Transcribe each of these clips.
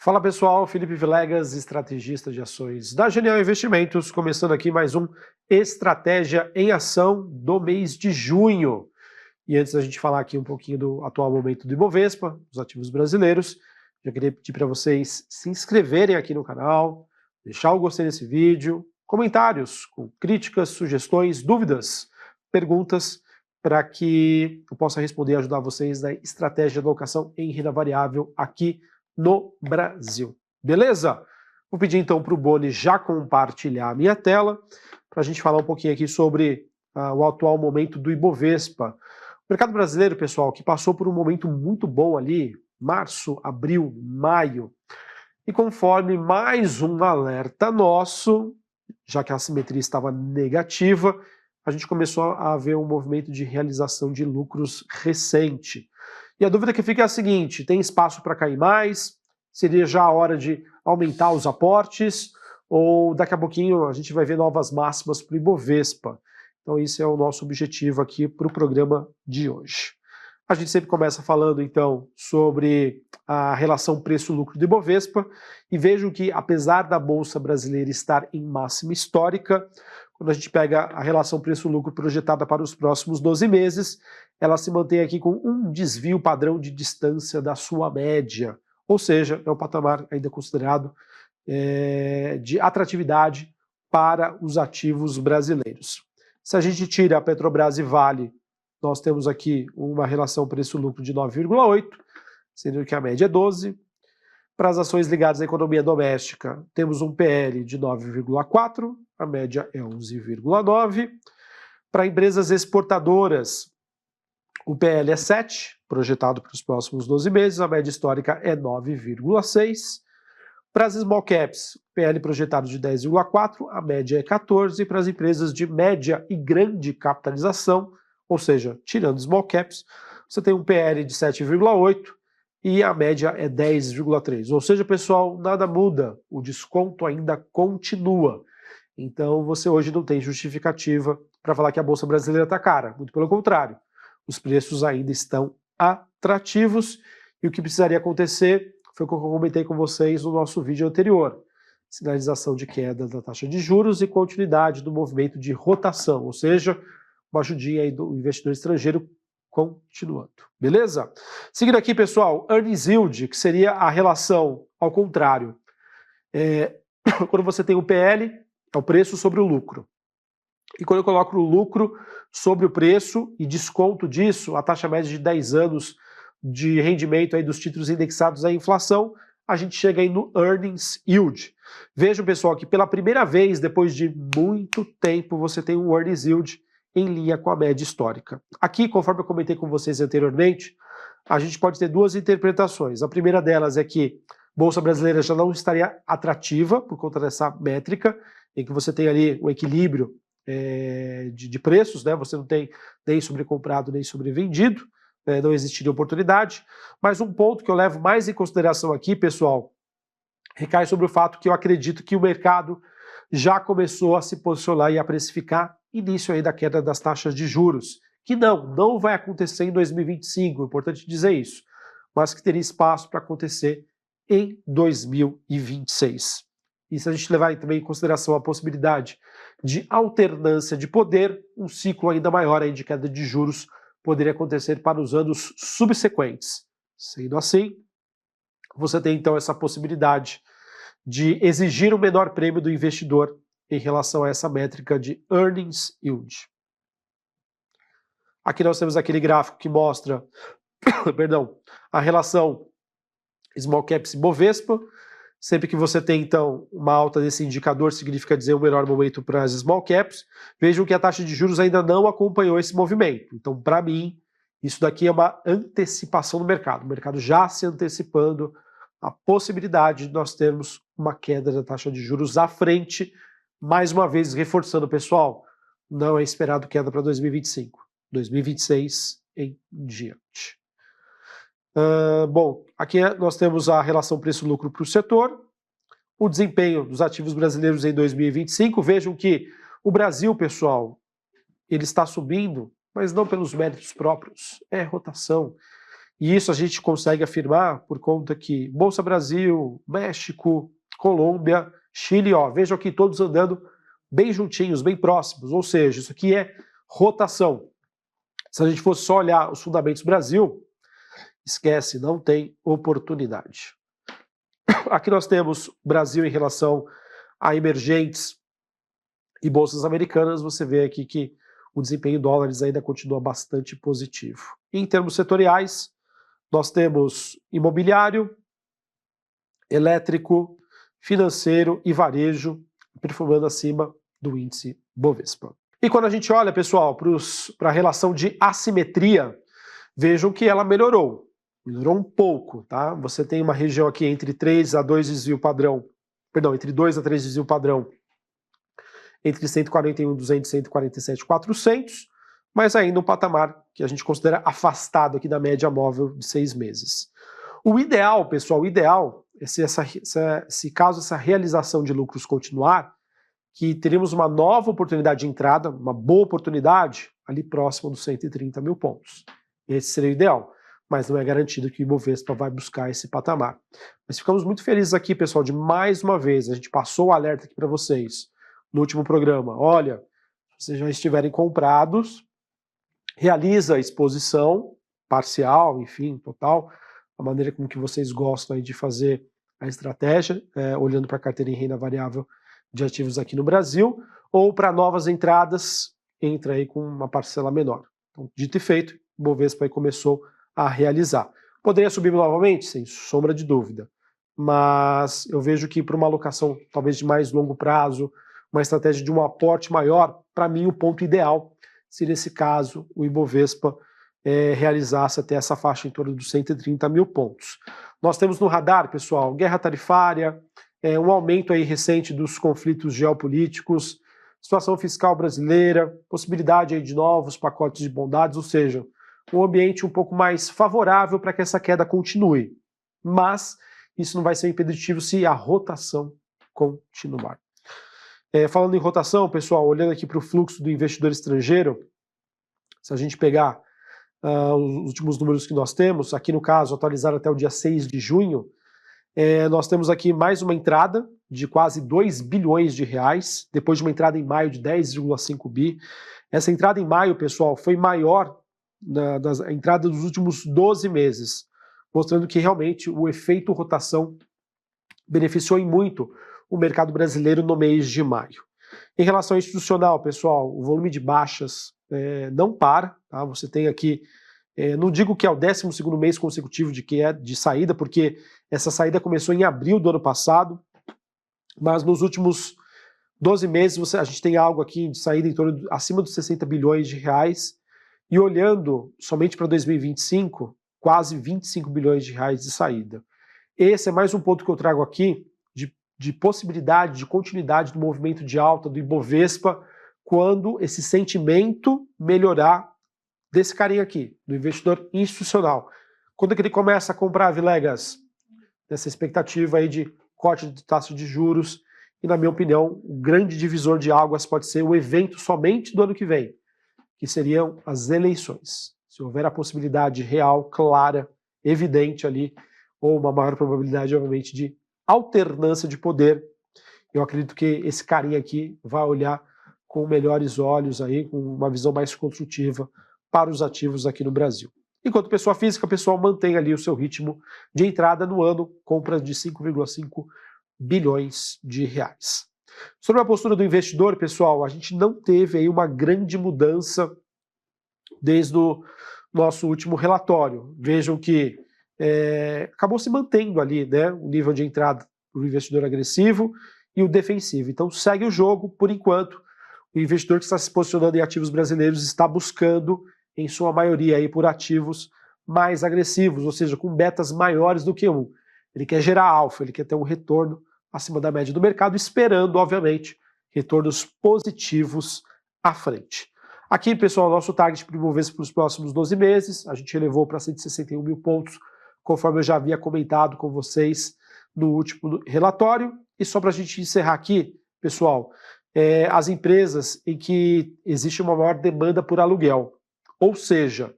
Fala pessoal, Felipe Vilegas, estrategista de ações da Genial Investimentos, começando aqui mais um Estratégia em Ação do mês de junho. E antes da gente falar aqui um pouquinho do atual momento do Ibovespa, dos ativos brasileiros, já queria pedir para vocês se inscreverem aqui no canal, deixar o gostei desse vídeo, comentários com críticas, sugestões, dúvidas, perguntas, para que eu possa responder e ajudar vocês na estratégia de alocação em renda variável aqui no Brasil. Beleza? Vou pedir então para o Boni já compartilhar a minha tela para a gente falar um pouquinho aqui sobre o atual momento do Ibovespa. O mercado brasileiro, pessoal, que passou por um momento muito bom ali, março, abril, maio, e conforme mais um alerta nosso, já que a assimetria estava negativa, a gente começou a ver um movimento de realização de lucros recente. E a dúvida que fica é a seguinte: tem espaço para cair mais? Seria já a hora de aumentar os aportes? Ou daqui a pouquinho a gente vai ver novas máximas para o Ibovespa? Então esse é o nosso objetivo aqui para o programa de hoje. A gente sempre começa falando então sobre a relação preço-lucro do Ibovespa e vejam que apesar da Bolsa Brasileira estar em máxima histórica, quando a gente pega a relação preço-lucro projetada para os próximos 12 meses, ela se mantém aqui com um desvio padrão de distância da sua média, ou seja, é um patamar ainda considerado de atratividade para os ativos brasileiros. Se a gente tira a Petrobras e Vale, nós temos aqui uma relação preço-lucro de 9,8, sendo que a média é 12. Para as ações ligadas à economia doméstica, temos um PL de 9,4, a média é 11,9. Para empresas exportadoras, o PL é 7, projetado para os próximos 12 meses, a média histórica é 9,6. Para as small caps, PL projetado de 10,4, a média é 14. Para as empresas de média e grande capitalização, ou seja, tirando small caps, você tem um PL de 7,8 e a média é 10,3. Ou seja, pessoal, nada muda, o desconto ainda continua. Então você hoje não tem justificativa para falar que a Bolsa Brasileira está cara, muito pelo contrário. Os preços ainda estão atrativos e o que precisaria acontecer foi o que eu comentei com vocês no nosso vídeo anterior. Sinalização de queda da taxa de juros e continuidade do movimento de rotação, ou seja, uma ajudinha aí do investidor estrangeiro continuando. Beleza? Seguindo aqui, pessoal, earnings yield, que seria a relação ao contrário. Quando você tem o PL, é o preço sobre o lucro. E quando eu coloco o lucro sobre o preço e desconto disso, a taxa média de 10 anos de rendimento aí dos títulos indexados à inflação, a gente chega aí no earnings yield. Vejam, pessoal, que pela primeira vez, depois de muito tempo, você tem um earnings yield em linha com a média histórica. Aqui, conforme eu comentei com vocês anteriormente, a gente pode ter duas interpretações. A primeira delas é que a Bolsa Brasileira já não estaria atrativa por conta dessa métrica, em que você tem ali o equilíbrio de preços, né? Você não tem nem sobrecomprado nem sobrevendido, não existiria oportunidade. Mas um ponto que eu levo mais em consideração aqui, pessoal, recai sobre o fato que eu acredito que o mercado já começou a se posicionar e a precificar início aí da queda das taxas de juros, que não vai acontecer em 2025, é importante dizer isso, mas que teria espaço para acontecer em 2026. E se a gente levar também em consideração a possibilidade de alternância de poder, um ciclo ainda maior aí de queda de juros poderia acontecer para os anos subsequentes. Sendo assim, você tem então essa possibilidade de exigir um menor prêmio do investidor em relação a essa métrica de earnings yield. Aqui nós temos aquele gráfico que mostra a relação small caps e Bovespa. Sempre que você tem, então, uma alta desse indicador, significa dizer um melhor momento para as small caps. Vejam que a taxa de juros ainda não acompanhou esse movimento. Então, para mim, isso daqui é uma antecipação do mercado. O mercado já se antecipando a possibilidade de nós termos uma queda da taxa de juros à frente. Mais uma vez, reforçando, pessoal, não é esperado queda para 2025. 2026 em diante. Bom, aqui nós temos a relação preço-lucro para o setor, o desempenho dos ativos brasileiros em 2025. Vejam que o Brasil, pessoal, ele está subindo, mas não pelos méritos próprios, é rotação. E isso a gente consegue afirmar por conta que Bolsa Brasil, México, Colômbia, Chile, ó, vejam aqui todos andando bem juntinhos, bem próximos, ou seja, isso aqui é rotação. Se a gente fosse só olhar os fundamentos Brasil, esquece, não tem oportunidade. Aqui nós temos Brasil em relação a emergentes e bolsas americanas, você vê aqui que o desempenho em dólares ainda continua bastante positivo. Em termos setoriais, nós temos imobiliário, elétrico, financeiro e performando acima do índice Bovespa. E quando a gente olha, pessoal, para a relação de assimetria, vejam que ela melhorou um pouco, tá? Você tem uma região aqui entre 3 a 2 desvio padrão, perdão, entre 2 a 3 desvio padrão, entre 141.200 e 147.400, mas ainda um patamar que a gente considera afastado aqui da média móvel de 6 meses. O ideal, pessoal, o ideal é se caso essa realização de lucros continuar, que teremos uma nova oportunidade de entrada, uma boa oportunidade, ali próximo dos 130 mil pontos. Esse seria o ideal, mas não é garantido que o Ibovespa vai buscar esse patamar. Mas ficamos muito felizes aqui, pessoal, de mais uma vez, a gente passou o alerta aqui para vocês no último programa. Olha, se vocês já estiverem comprados, realiza a exposição parcial, enfim, total, a maneira como que vocês gostam aí de fazer a estratégia, olhando para a carteira em renda variável de ativos aqui no Brasil, ou para novas entradas, entra aí com uma parcela menor. Então, dito e feito, o Bovespa aí começou a realizar. Poderia subir novamente? Sem sombra de dúvida. Mas eu vejo que para uma alocação talvez de mais longo prazo, uma estratégia de um aporte maior, para mim o ponto ideal se nesse caso o Ibovespa realizasse até essa faixa em torno dos 130 mil pontos. Nós temos no radar, pessoal, guerra tarifária, um aumento aí recente dos conflitos geopolíticos, situação fiscal brasileira, possibilidade aí de novos pacotes de bondades, ou seja, um ambiente um pouco mais favorável para que essa queda continue. Mas isso não vai ser impeditivo se a rotação continuar. Falando em rotação, pessoal, olhando aqui para o fluxo do investidor estrangeiro, se a gente pegar os últimos números que nós temos, aqui no caso atualizado até o dia 6 de junho, nós temos aqui mais uma entrada de quase 2 bilhões de reais, depois de uma entrada em maio de 10,5 bi. Essa entrada em maio, pessoal, foi maior das entradas dos últimos 12 meses, mostrando que realmente o efeito rotação beneficiou em muito o mercado brasileiro no mês de maio. Em relação ao institucional, pessoal, o volume de baixas não para, tá? Você tem aqui, não digo que é o 12º mês consecutivo de saída, porque essa saída começou em abril do ano passado, mas nos últimos 12 meses a gente tem algo aqui de saída em torno acima dos 60 bilhões de reais, e olhando somente para 2025, quase 25 bilhões de reais de saída. Esse é mais um ponto que eu trago aqui de possibilidade de continuidade do movimento de alta do Ibovespa quando esse sentimento melhorar desse carinha aqui, do investidor institucional. Quando é que ele começa a comprar, Vilegas? Nessa expectativa aí de corte de taxa de juros, e na minha opinião, o grande divisor de águas pode ser o evento somente do ano que vem, que seriam as eleições. Se houver a possibilidade real, clara, evidente ali, ou uma maior probabilidade, obviamente, de alternância de poder, eu acredito que esse carinha aqui vai olhar com melhores olhos aí, com uma visão mais construtiva para os ativos aqui no Brasil. Enquanto pessoa física, o pessoal mantém ali o seu ritmo de entrada no ano, compras de 5,5 bilhões de reais. Sobre a postura do investidor, pessoal, a gente não teve aí uma grande mudança desde o nosso último relatório. Vejam que acabou se mantendo ali, né, o nível de entrada do investidor agressivo e o defensivo. Então segue o jogo, por enquanto, o investidor que está se posicionando em ativos brasileiros está buscando, em sua maioria, aí, por ativos mais agressivos, ou seja, com betas maiores do que um. Ele quer gerar alfa, ele quer ter um retorno acima da média do mercado, esperando, obviamente, retornos positivos à frente. Aqui, pessoal, nosso target para o Ibovespa para os próximos 12 meses, a gente elevou para 161 mil pontos, conforme eu já havia comentado com vocês no último relatório. E só para a gente encerrar aqui, pessoal, as empresas em que existe uma maior demanda por aluguel. Ou seja,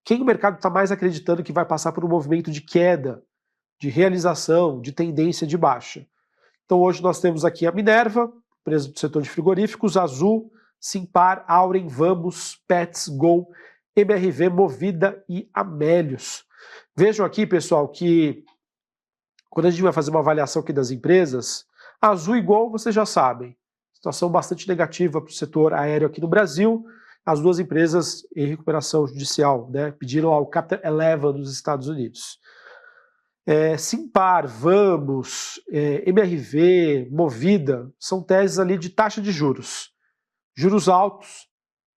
quem o mercado está mais acreditando que vai passar por um movimento de queda, de realização, de tendência de baixa. Então hoje nós temos aqui a Minerva, empresa do setor de frigoríficos, Azul, Simpar, Auren, Vamos, Pets, Gol, MRV, Movida e Amélios. Vejam aqui, pessoal, que quando a gente vai fazer uma avaliação aqui das empresas, Azul e Gol vocês já sabem, situação bastante negativa para o setor aéreo aqui no Brasil, as duas empresas em recuperação judicial, né, pediram ao Chapter 11 dos Estados Unidos. Simpar, Vamos, MRV, Movida, são teses ali de taxa de juros. Juros altos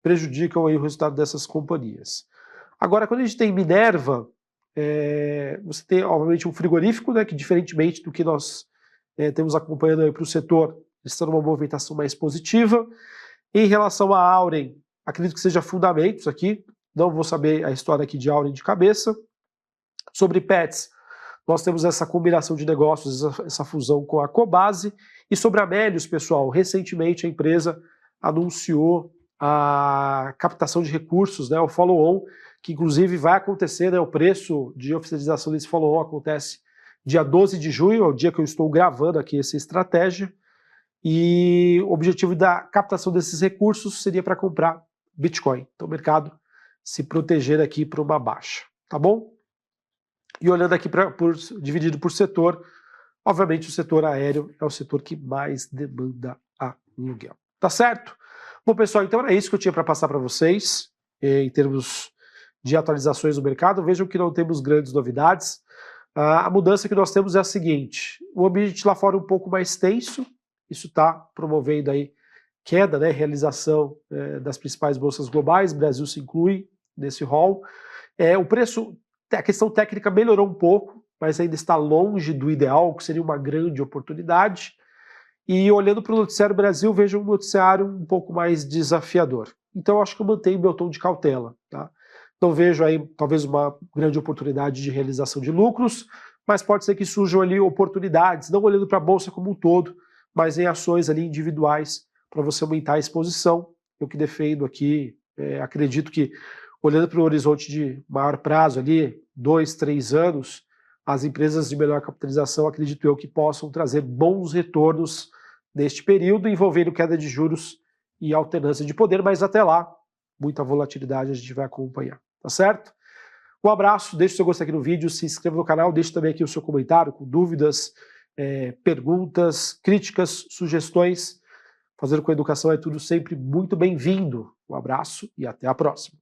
prejudicam aí o resultado dessas companhias. Agora, quando a gente tem Minerva, você tem, obviamente, um frigorífico, né, que diferentemente do que nós temos acompanhando aí para o setor, está numa movimentação mais positiva. Em relação a Auren, acredito que seja fundamentos aqui, não vou saber a história aqui de Auren de cabeça. Sobre Pets, nós temos essa combinação de negócios, essa fusão com a Cobasi. E sobre a Amélios, pessoal, recentemente a empresa anunciou a captação de recursos, né, o follow-on, que inclusive vai acontecer, né, o preço de oficialização desse follow-on acontece dia 12 de junho, é o dia que eu estou gravando aqui essa estratégia, e o objetivo da captação desses recursos seria para comprar Bitcoin. Então o mercado se proteger aqui para uma baixa, tá bom? E olhando aqui dividido por setor, obviamente o setor aéreo é o setor que mais demanda aluguel. Tá certo? Bom, pessoal, então era isso que eu tinha para passar para vocês, em termos de atualizações do mercado. Vejam que não temos grandes novidades. A mudança que nós temos é a seguinte: o ambiente lá fora é um pouco mais tenso, isso está promovendo aí queda, né, realização das principais bolsas globais, o Brasil se inclui nesse rol. O preço, a questão técnica melhorou um pouco, mas ainda está longe do ideal, que seria uma grande oportunidade. E olhando para o noticiário Brasil, vejo um noticiário um pouco mais desafiador. Então eu acho que eu mantenho meu tom de cautela, tá? Não vejo aí talvez uma grande oportunidade de realização de lucros, mas pode ser que surjam ali oportunidades, não olhando para a bolsa como um todo, mas em ações ali individuais para você aumentar a exposição. Eu que defendo aqui, acredito que olhando para o horizonte de maior prazo ali, 2, 3 anos, as empresas de melhor capitalização, acredito eu, que possam trazer bons retornos neste período, envolvendo queda de juros e alternância de poder, mas até lá, muita volatilidade a gente vai acompanhar, tá certo? Um abraço, deixe o seu gostei aqui no vídeo, se inscreva no canal, deixe também aqui o seu comentário com dúvidas, perguntas, críticas, sugestões. Fazer com educação é tudo sempre muito bem-vindo. Um abraço e até a próxima.